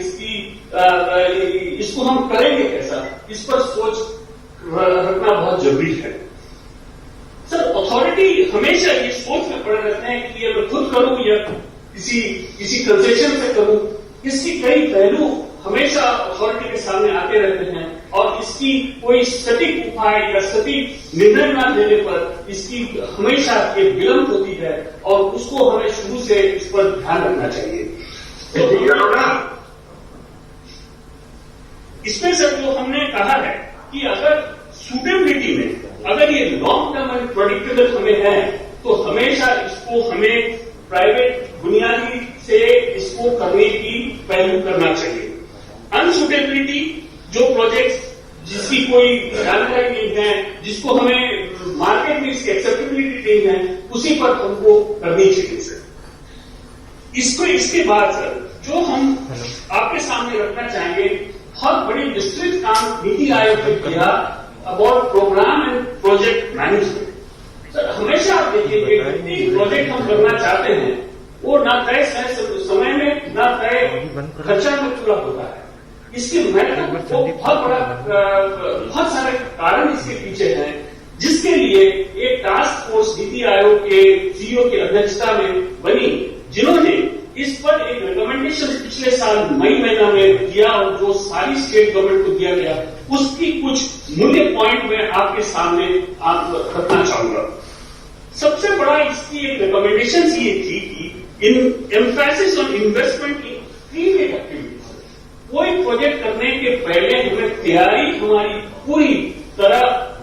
इसको हम करेंगे कैसा, इस पर सोच रखना बहुत जरूरी है। सर अथॉरिटी हमेशा ये सोच में पड़े रहते हैं कि ये मैं खुद करूं या किसी कंसेशन से करूं, इसकी कई पहलू हमेशा अथॉरिटी के सामने आते रहते हैं और इसकी कोई सटीक उपाय या सटीक निर्णय न लेने पर इसकी हमेशा एक विलंब होती है और उसको हमें शुरू से इस पर ध्यान रखना चाहिए। इसमें सर जो हमने कहा है कि अगर सूटेबिलिटी में अगर ये लॉन्ग टर्म एंड प्रेडिक्टेबल हमें है तो हमेशा इसको हमें प्राइवेट बुनियादी से इसको करने की पहलू करना चाहिए। अनसूटेबिलिटी, जो प्रोजेक्ट जिसकी कोई जानकारी नहीं है, जिसको हमें मार्केट में इसकी एक्सेप्टेबिलिटी नहीं है, उसी पर हमको करनी चाहिए सर। इसके बाद सर जो हम आपके सामने रखना चाहेंगे, बहुत बड़ी विस्तृत काम नीति आयोग ने किया about programme and project management. Sir हमेशा आप देखिए जितनी प्रोजेक्ट हम करना चाहते हैं वो ना तय समय में ना तय खर्चा में पूरा होता है। इसके महत्व बहुत सारे कारण इसके पीछे हैं, जिसके लिए एक टास्क फोर्स नीति आयोग के सीईओ की अध्यक्षता में बनी, जिन्होंने इस पर एक रिकमेंडेशन पिछले साल मई महीना में दिया और जो सारी स्टेट गवर्नमेंट को दिया गया, उसकी कुछ मूल्य पॉइंट में आपके सामने रखना चाहूंगा। सबसे बड़ा इसकी एक रिकमेंडेशन ये थी कि in emphasis on investment in prepaid activities. कोई प्रोजेक्ट करने के पहले हमें तैयारी हमारी पूरी तरह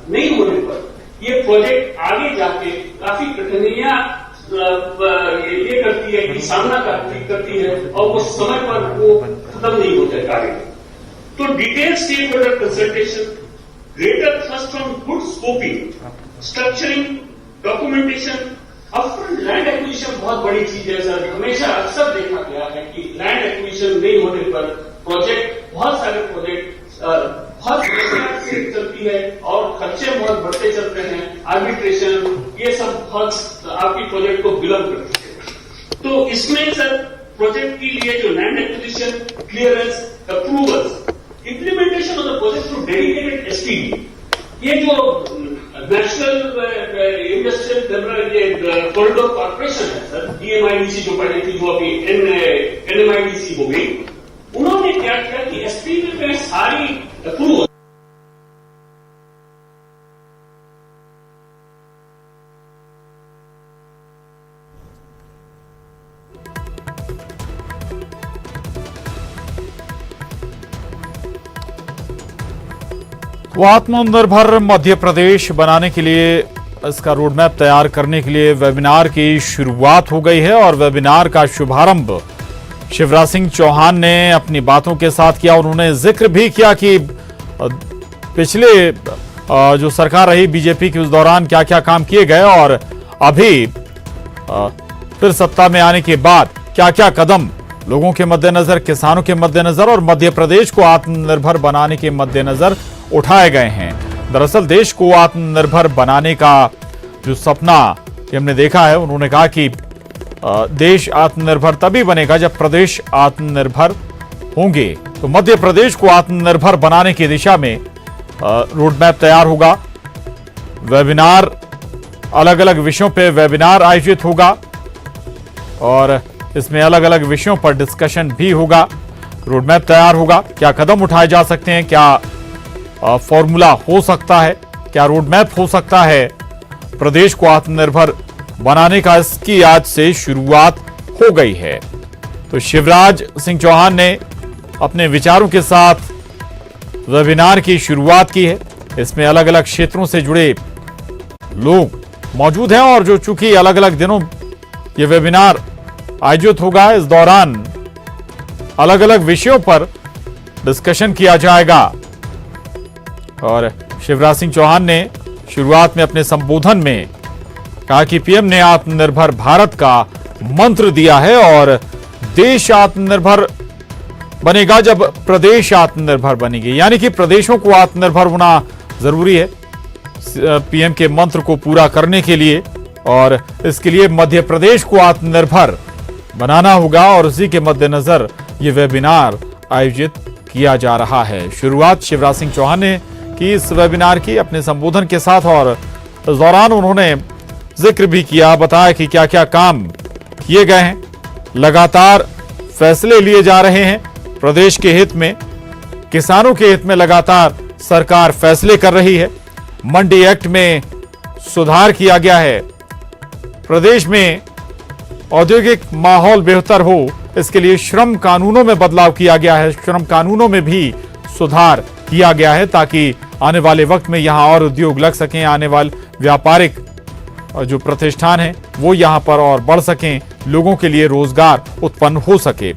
नहीं होने पर ये प्रोजेक्ट आगे जाके काफी कठिनाइयां ये करती है कि सामना करती है और वो समय पर वो खत्म नहीं होता है कार्य। तो detail stakeholder consultation, greater first on good scoping, structuring, documentation. Upfront land acquisition बहुत बड़ी चीज है सर। हमेशा अक्सर देखा गया है कि लैंड एक्विजिशन नहीं होने पर प्रोजेक्ट, बहुत सारे प्रोजेक्ट बहुत समय से चलती है और खर्चे बहुत बढ़ते चलते हैं। आर्बिट्रेशन, ये सब बहुत आपकी प्रोजेक्ट को विलंब करती है। तो इसमें सर प्रोजेक्ट के लिए जो land acquisition, clearance, approvals, implementation of the project through dedicated SPD, ये जो नेशनल इंडस्ट्रियल कॉरिडोर कॉर्पोरेशन है सर, DMIDC जो पहले थी, जो अभी NMIDC हो गई, उन्होंने क्या किया कि एसपीडी में सारी अप्रूवल तो आत्मनिर्भर मध्य प्रदेश बनाने के लिए इसका रोडमैप तैयार करने के लिए वेबिनार की शुरुआत हो गई है और वेबिनार का शुभारंभ शिवराज सिंह चौहान ने अपनी बातों के साथ किया। उन्होंने जिक्र भी किया कि पिछले जो सरकार रही बीजेपी की, उस दौरान क्या क्या काम किए गए और अभी फिर सत्ता में आने के बाद क्या क्या कदम लोगों के मद्देनजर, किसानों के मद्देनजर और मध्य प्रदेश को आत्मनिर्भर बनाने के मद्देनजर उठाए गए हैं। दरअसल देश को आत्मनिर्भर बनाने का जो सपना हमने देखा है, उन्होंने कहा कि देश आत्मनिर्भर तभी बनेगा जब प्रदेश आत्मनिर्भर होंगे। तो मध्य प्रदेश को आत्मनिर्भर बनाने की दिशा में रोडमैप तैयार होगा। वेबिनार, अलग अलग विषयों पर वेबिनार आयोजित होगा और इसमें अलग अलग विषयों पर डिस्कशन भी होगा। रोडमैप तैयार होगा, क्या कदम उठाए जा सकते हैं, क्या फॉर्मूला हो सकता है, क्या रोडमैप हो सकता है प्रदेश को आत्मनिर्भर बनाने का। इसकी आज से शुरुआत हो गई है। तो शिवराज सिंह चौहान ने अपने विचारों के साथ वेबिनार की शुरुआत की है। इसमें अलग अलग क्षेत्रों से जुड़े लोग मौजूद हैं और जो चूंकि अलग अलग दिनों ये वेबिनार आयोजित होगा, इस दौरान अलग अलग विषयों पर डिस्कशन किया जाएगा। और शिवराज सिंह चौहान ने शुरुआत में अपने संबोधन में कहा कि पीएम ने आत्मनिर्भर भारत का मंत्र दिया है और देश आत्मनिर्भर बनेगा जब प्रदेश आत्मनिर्भर बनेगी, यानी कि प्रदेशों को आत्मनिर्भर होना जरूरी है पीएम के मंत्र को पूरा करने के लिए। और इसके लिए मध्य प्रदेश को आत्मनिर्भर बनाना होगा और उसी के मद्देनजर ये वेबिनार आयोजित किया जा रहा है। शुरुआत शिवराज सिंह चौहान ने की इस वेबिनार की अपने संबोधन के साथ और इस दौरान उन्होंने जिक्र भी किया, बताया कि क्या क्या काम किए गए हैं। लगातार फैसले लिए जा रहे हैं प्रदेश के हित में, किसानों के हित में लगातार सरकार फैसले कर रही है। मंडी एक्ट में सुधार किया गया है, प्रदेश में औद्योगिक माहौल बेहतर हो इसके लिए श्रम कानूनों में बदलाव किया गया है, श्रम कानूनों में भी सुधार किया गया है ताकि आने वाले वक्त में यहां और उद्योग लग सकें, आने वाले व्यापारिक जो प्रतिष्ठान हैं वो यहां पर और बढ़ सकें, लोगों के लिए रोजगार उत्पन्न हो सके।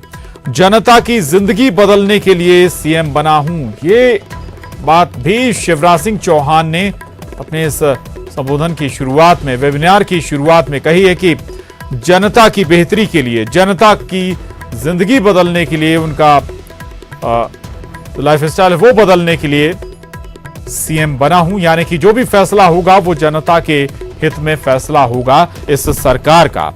जनता की जिंदगी बदलने के लिए सीएम बना हूं, ये बात भी शिवराज सिंह चौहान ने अपने इस संबोधन की शुरुआत में, वेबिनार की शुरुआत में कही है कि जनता की बेहतरी के लिए, जनता की जिंदगी बदलने के लिए, उनका लाइफस्टाइल वो बदलने के लिए सीएम बना हूं, यानी कि जो भी फैसला होगा वो जनता के हित में फैसला होगा इस सरकार का।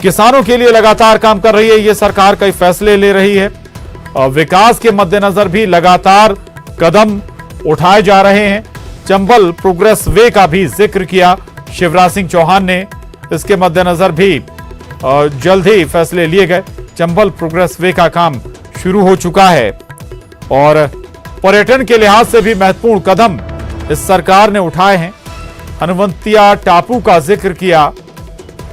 किसानों के लिए लगातार काम कर रही है ये सरकार, कई फैसले ले रही है। विकास के मद्देनजर भी लगातार कदम उठाए जा रहे हैं। चंबल प्रोग्रेस वे का भी जिक्र किया शिवराज सिंह चौहान ने, इसके मद्देनजर भी जल्द ही फैसले लिए गए। चंबल प्रोग्रेस वे का काम शुरू हो चुका है और पर्यटन के लिहाज से भी महत्वपूर्ण कदम इस सरकार ने उठाए हैं। हनुमंतिया टापू का जिक्र किया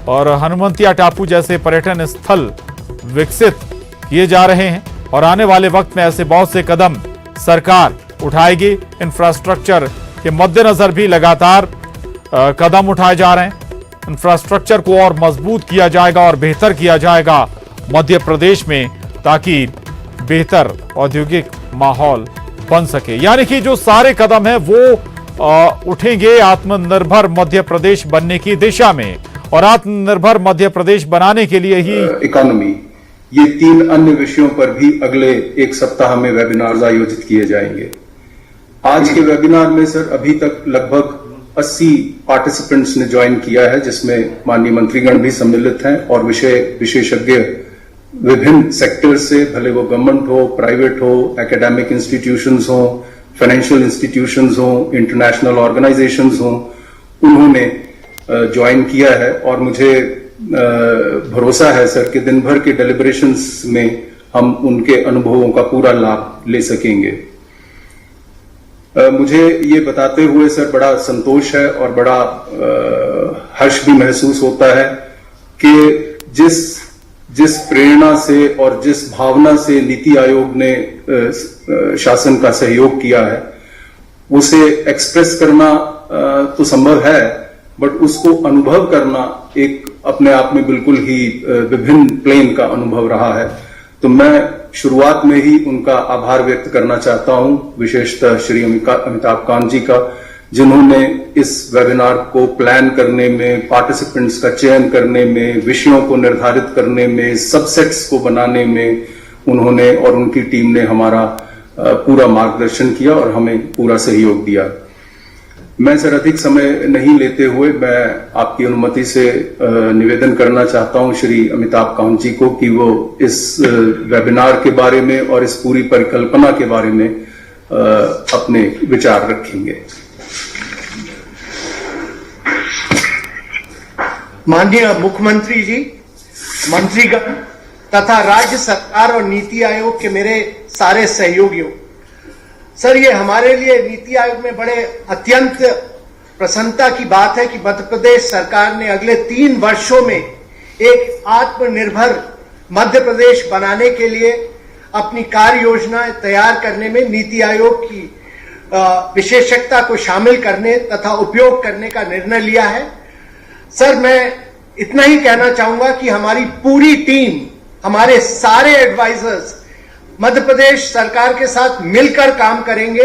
और हनुमंतिया टापू जैसे पर्यटन स्थल विकसित किए जा रहे हैं और आने वाले वक्त में ऐसे बहुत से कदम सरकार उठाएगी। इंफ्रास्ट्रक्चर के मद्देनजर भी लगातार कदम उठाए जा रहे हैं। इंफ्रास्ट्रक्चर को और मजबूत किया जाएगा और बेहतर किया जाएगा मध्य प्रदेश में ताकि बेहतर औद्योगिक माहौल बन सके। यानी कि जो सारे कदम हैं वो उठेंगे आत्मनिर्भर मध्य प्रदेश बनने की दिशा में। और आत्मनिर्भर मध्य प्रदेश बनाने के लिए ही इकोनॉमी, ये 3 अन्य विषयों पर भी अगले 1 सप्ताह में वेबिनार्स आयोजित किए जाएंगे। आज के वेबिनार में सर अभी तक लगभग 80 पार्टिसिपेंट्स ने ज्वाइन किया है, जिसमें माननीय मंत्रीगण भी सम्मिलित हैं और विशेषज्ञ विभिन्न सेक्टर से, भले वो गवर्नमेंट हो, प्राइवेट हो, एकेडमिक इंस्टीट्यूशंस हो, फाइनेंशियल इंस्टीट्यूशंस हो, इंटरनेशनल ऑर्गेनाइजेशंस हो, उन्होंने ज्वाइन किया है। और मुझे भरोसा है सर कि दिन भर के डेलिब्रेशंस में हम उनके अनुभवों का पूरा लाभ ले सकेंगे। मुझे ये बताते हुए सर बड़ा संतोष है और बड़ा हर्ष भी महसूस होता है कि जिस प्रेरणा से और जिस भावना से नीति आयोग ने शासन का सहयोग किया है, उसे एक्सप्रेस करना तो संभव है, बट उसको अनुभव करना एक अपने आप में बिल्कुल ही विभिन्न प्लेन का अनुभव रहा है। तो मैं शुरुआत में ही उनका आभार व्यक्त करना चाहता हूं, विशेषतः श्री अमिताभ कांत जी का, जिन्होंने इस वेबिनार को प्लान करने में, पार्टिसिपेंट्स का चयन करने में, विषयों को निर्धारित करने में, सबसेट्स को बनाने में उन्होंने और उनकी टीम ने हमारा पूरा मार्गदर्शन किया और हमें पूरा सहयोग दिया। मैं सर अधिक समय नहीं लेते हुए मैं आपकी अनुमति से निवेदन करना चाहता हूं श्री अमिताभ कांत जी को कि वो इस वेबिनार के बारे में और इस पूरी परिकल्पना के बारे में अपने विचार रखेंगे। माननीय मुख्यमंत्री जी, मंत्रीगण तथा राज्य सरकार और नीति आयोग के मेरे सारे सहयोगियों, सर ये हमारे लिए नीति आयोग में बड़े अत्यंत प्रसन्नता की बात है कि मध्य प्रदेश सरकार ने अगले 3 वर्षों में एक आत्मनिर्भर मध्य प्रदेश बनाने के लिए अपनी कार्य योजना तैयार करने में नीति आयोग की विशेषज्ञता को शामिल करने तथा उपयोग करने का निर्णय लिया है। सर मैं इतना ही कहना चाहूंगा कि हमारी पूरी टीम, हमारे सारे एडवाइजर्स मध्य प्रदेश सरकार के साथ मिलकर काम करेंगे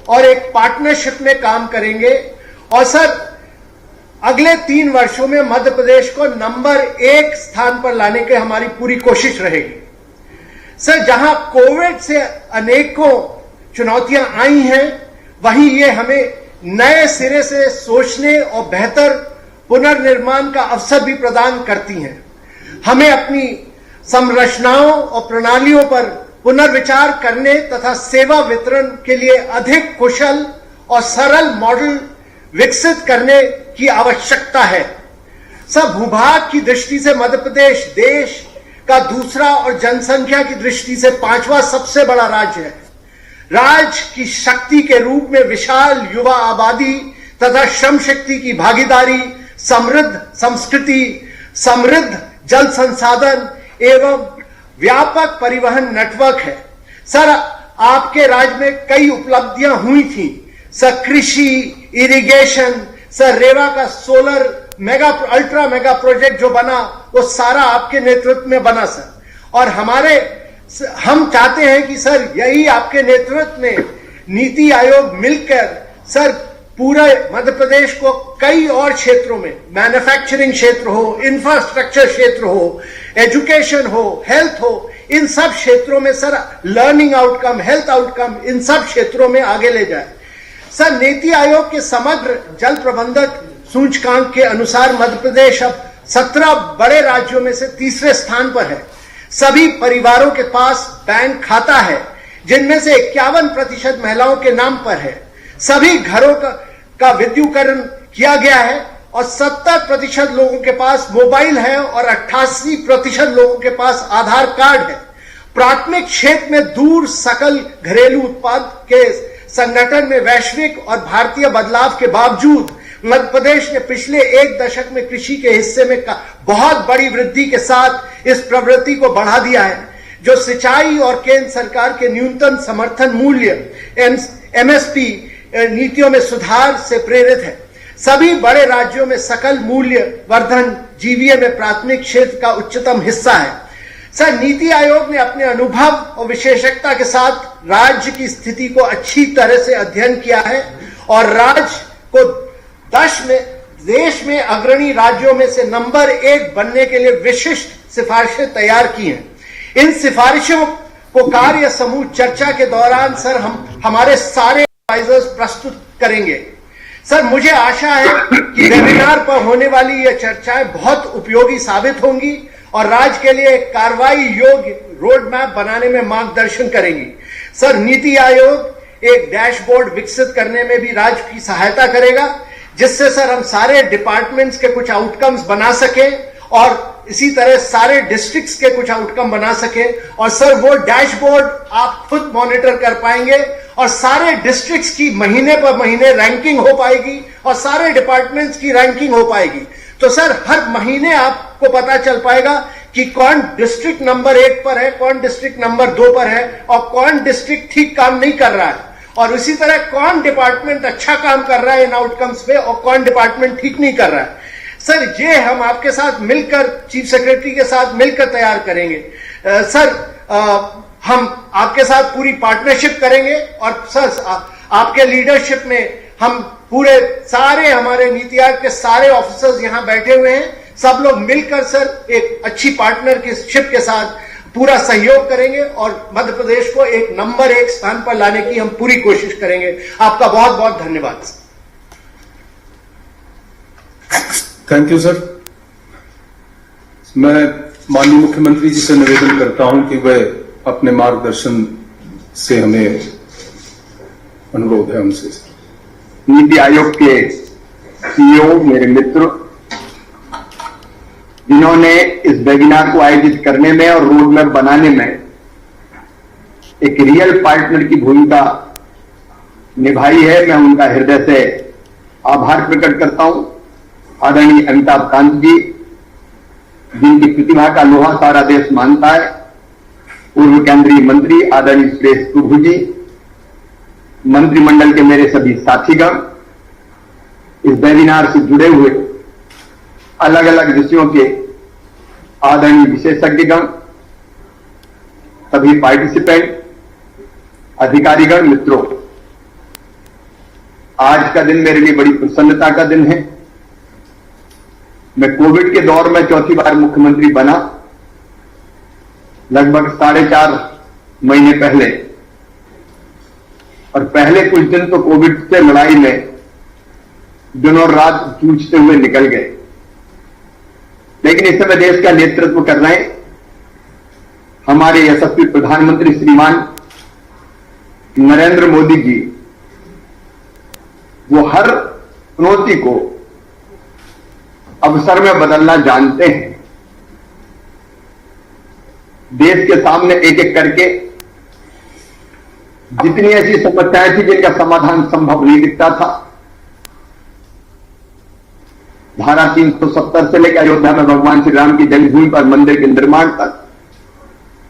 और एक पार्टनरशिप में काम करेंगे। और सर अगले 3 वर्षों में मध्य प्रदेश को नंबर 1 स्थान पर लाने की हमारी पूरी कोशिश रहेगी। सर जहां कोविड से अनेकों चुनौतियां आई हैं, वहीं ये हमें नए सिरे से सोचने और बेहतर पुनर्निर्माण का अवसर भी प्रदान करती हैं। हमें अपनी संरचनाओं और प्रणालियों पर पुनर्विचार करने तथा सेवा वितरण के लिए अधिक कुशल और सरल मॉडल विकसित करने की आवश्यकता है। सब भूभाग की दृष्टि से मध्य प्रदेश देश का दूसरा और जनसंख्या की दृष्टि से 5वां सबसे बड़ा राज्य है। राज्य की शक्ति के रूप में विशाल युवा आबादी तथा श्रम शक्ति की भागीदारी, समृद्ध संस्कृति, समृद्ध जल संसाधन एवं व्यापक परिवहन नेटवर्क है। सर आपके राज्य में कई उपलब्धियां हुई थी। सर कृषि, इरिगेशन, सर रेवा का सोलर अल्ट्रा मेगा प्रोजेक्ट जो बना वो सारा आपके नेतृत्व में बना सर। और हम चाहते हैं कि सर यही आपके नेतृत्व में नीति आयोग मिलकर सर पूरे मध्य प्रदेश को कई और क्षेत्रों में, मैन्युफैक्चरिंग क्षेत्र हो, इंफ्रास्ट्रक्चर क्षेत्र हो, एजुकेशन हो, हेल्थ हो, इन सब क्षेत्रों में sir learning outcome, health outcome, इन सब क्षेत्रों में आगे ले जाए। सर नीति आयोग के समग्र जल प्रबंधक सूचकांक के अनुसार मध्य प्रदेश अब 17 बड़े राज्यों में से 3रे स्थान पर है। सभी परिवारों के पास बैंक खाता है, जिनमें से 51% महिलाओं के नाम पर है। सभी घरों का विद्युतीकरण किया गया है और 70% लोगों के पास मोबाइल है और 88% लोगों के पास आधार कार्ड है। प्राथमिक क्षेत्र में दूर सकल घरेलू उत्पाद के संगठन में वैश्विक और भारतीय बदलाव के बावजूद मध्य प्रदेश ने पिछले 1 दशक में कृषि के हिस्से में बहुत बड़ी वृद्धि के साथ इस प्रवृत्ति को बढ़ा दिया है, जो सिंचाई और केंद्र सरकार के न्यूनतम समर्थन मूल्य MSP नीतियों में सुधार से प्रेरित है। सभी बड़े राज्यों में सकल मूल्य वर्धन GVA में प्राथमिक क्षेत्र का उच्चतम हिस्सा है। सर नीति आयोग ने अपने अनुभव और विशेषज्ञता के साथ राज्य की स्थिति को अच्छी तरह से अध्ययन किया है और राज्य को देश में अग्रणी राज्यों में से नंबर 1 बनने के लिए विशिष्ट सिफारिशें तैयार की हैं। इन सिफारिशों को कार्य समूह चर्चा के दौरान सर हम हमारे सारे एडवाइजर्स प्रस्तुत करेंगे। सर मुझे आशा है कि वेबिनार पर होने वाली ये चर्चाएं बहुत उपयोगी साबित होंगी और राज्य के लिए एक कार्रवाई योग्य रोड मैप बनाने में मार्गदर्शन करेंगी। सर नीति आयोग एक डैशबोर्ड विकसित करने में भी राज्य की सहायता करेगा, जिससे सर हम सारे डिपार्टमेंट्स के कुछ आउटकम्स बना सके और इसी तरह सारे डिस्ट्रिक्ट्स के कुछ आउटकम बना सके। और सर वो डैशबोर्ड आप खुद मॉनिटर कर पाएंगे और सारे डिस्ट्रिक्ट्स की महीने पर महीने रैंकिंग हो पाएगी और सारे डिपार्टमेंट्स की रैंकिंग हो पाएगी। तो सर हर महीने आपको पता चल पाएगा कि कौन डिस्ट्रिक्ट नंबर 1 पर है, कौन डिस्ट्रिक्ट नंबर 2 पर है और कौन डिस्ट्रिक्ट ठीक काम नहीं कर रहा है, और इसी तरह कौन डिपार्टमेंट अच्छा काम कर रहा है इन आउटकम्स पे और कौन डिपार्टमेंट ठीक नहीं कर रहा है। सर ये हम आपके साथ मिलकर, चीफ सेक्रेटरी के साथ मिलकर तैयार करेंगे। हम आपके साथ पूरी पार्टनरशिप करेंगे और सर आपके लीडरशिप में हम पूरे सारे हमारे नीति आयोग के सारे ऑफिसर्स यहां बैठे हुए हैं, सब लोग मिलकर सर एक अच्छी पार्टनरशिप के साथ पूरा सहयोग करेंगे और मध्य प्रदेश को एक नंबर 1 स्थान पर लाने की हम पूरी कोशिश करेंगे। आपका बहुत बहुत धन्यवाद। Thank you sir. मैं माननीय मुख्यमंत्री जी से निवेदन करता हूं कि वह अपने मार्गदर्शन से हमें अनुरोध है उनसे। नीति आयोग के सीईओ मेरे मित्र, जिन्होंने इस वेबिनार को आयोजित करने में और रोड मैप बनाने में एक रियल पार्टनर की भूमिका निभाई है, मैं उनका हृदय से आभार प्रकट करता हूं। आदरणीय अमिताभ कांत जी, जिनकी प्रतिभा का लोहा सारा देश मानता है, पूर्व केंद्रीय मंत्री आदरणीय सुरेश प्रभु जी, मंत्रिमंडल के मेरे सभी साथीगण, इस वेबिनार से जुड़े हुए अलग अलग विषयों के आदरणीय विशेषज्ञगण, सभी पार्टिसिपेंट, अधिकारीगण, मित्रों, आज का दिन मेरे लिए बड़ी प्रसन्नता का दिन है। मैं कोविड के दौर में चौथी बार मुख्यमंत्री बना, लगभग 4.5 महीने पहले, और पहले कुछ दिन तो कोविड से लड़ाई में दिन और रात जूझते हुए निकल गए, लेकिन इस समय देश का नेतृत्व कर रहे हैं हमारे यशस्वी प्रधानमंत्री श्रीमान नरेंद्र मोदी जी। वो हर चुनौती को अवसर में बदलना जानते हैं। देश के सामने एक एक करके जितनी ऐसी समस्याएं थी जिनका समाधान संभव नहीं दिखता था, धारा 370 से लेकर अयोध्या में भगवान श्री राम की जन्मभूमि पर मंदिर के निर्माण तक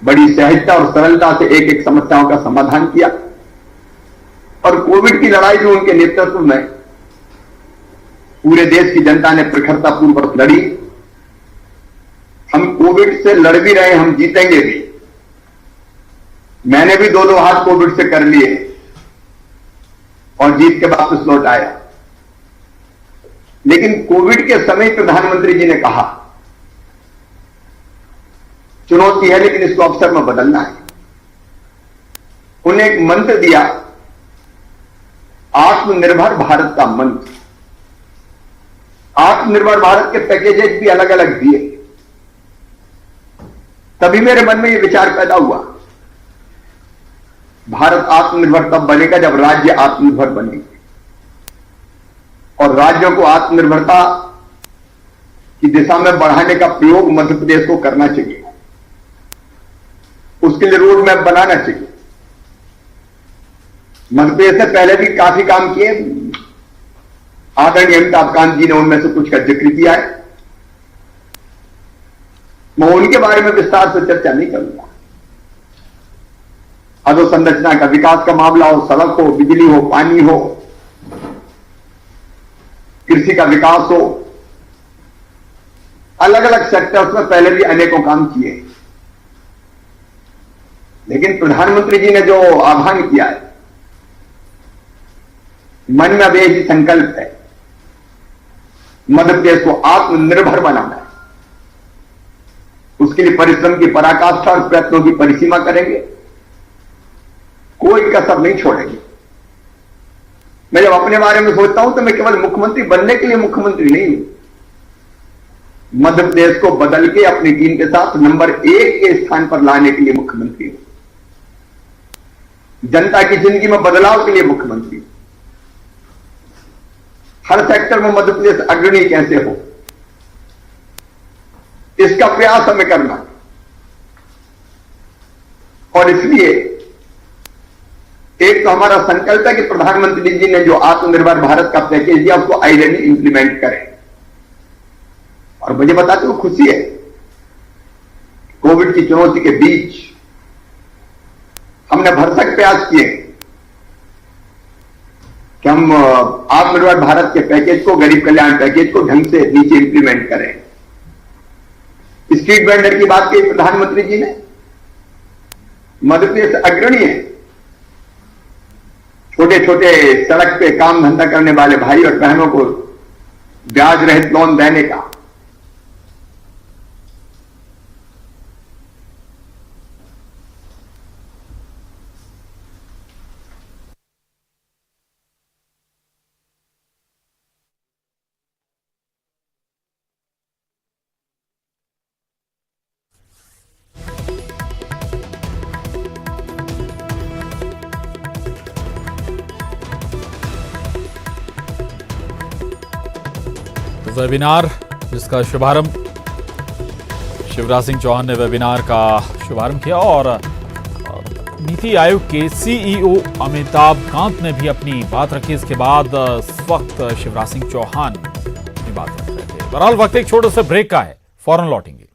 बड़ी सहजता और सरलता से एक एक समस्याओं का समाधान किया। और कोविड की लड़ाई जो उनके नेतृत्व में पूरे देश की जनता ने प्रखरता पूर्वक लड़ी। हम कोविड से लड़ भी रहे, हम जीतेंगे भी। मैंने भी 2-2 हाथ कोविड से कर लिए और जीत के वापस लौट आया। लेकिन कोविड के समय प्रधानमंत्री जी ने कहा, चुनौती है लेकिन इसको अवसर में बदलना है। उन्हें एक मंत्र दिया, आत्मनिर्भर भारत का मंत्र। आत्मनिर्भर भारत के पैकेजेज भी अलग अलग दिए। तभी मेरे मन में यह विचार पैदा हुआ, भारत आत्मनिर्भर तब बनेगा जब राज्य आत्मनिर्भर बनेंगे, और राज्यों को आत्मनिर्भरता की दिशा में बढ़ाने का प्रयोग मध्य प्रदेश को करना चाहिए। उसके लिए रोड मैप बनाना चाहिए। मध्य प्रदेश से पहले भी काफी काम किए, आदरणीय अमिताभ कांत जी ने उनमें से कुछ का जिक्र किया है। मैं उनके बारे में विस्तार से चर्चा नहीं करूंगा। अधोसंरचना का विकास का मामला हो, सड़क हो, बिजली हो, पानी हो, कृषि का विकास हो, अलग अलग सेक्टर्स में पहले भी अनेकों काम किए। लेकिन प्रधानमंत्री जी ने जो आह्वान किया है मन में अब एक ही संकल्प है, मध्य प्रदेश को आत्मनिर्भर बनाना है। उसके लिए परिश्रम की पराकाष्ठा और प्रयत्नों की परिसीमा करेंगे, कोई कसर नहीं छोड़ेंगे। मैं जब अपने बारे में सोचता हूं तो मैं केवल मुख्यमंत्री बनने के लिए मुख्यमंत्री नहीं हूं, मध्य प्रदेश को बदल के अपनी टीम के साथ नंबर 1 के स्थान पर लाने के लिए मुख्यमंत्री हूं, जनता की जिंदगी में बदलाव के लिए मुख्यमंत्री हूं। हर सेक्टर में मध्य प्रदेश अग्रणी कैसे हो, इसका प्रयास हमें करना। और इसलिए एक तो हमारा संकल्प है कि प्रधानमंत्री जी ने जो आत्मनिर्भर भारत का पैकेज दिया उसको आइडियली इंप्लीमेंट करें। और मुझे बताते हुए खुशी है, कोविड की चुनौती के बीच हमने भरसक प्रयास किए कि हम आत्मनिर्भर भारत के पैकेज को, गरीब कल्याण पैकेज को ढंग से नीचे इंप्लीमेंट करें। स्ट्रीट वेंडर की बात की प्रधानमंत्री जी ने, मध्य प्रदेश अग्रणी है छोटे छोटे सड़क पे काम धंधा करने वाले भाई और बहनों को ब्याज रहित लोन देने का। वेबिनार जिसका शुभारंभ शिवराज सिंह चौहान ने वेबिनार का शुभारंभ किया और नीति आयोग के सीईओ अमिताभ कांत ने भी अपनी बात रखी। इसके बाद इस वक्त शिवराज सिंह चौहान अपनी बात रख रहे थे। बहरहाल वक्त एक छोटे से ब्रेक का है, फौरन लौटेंगे।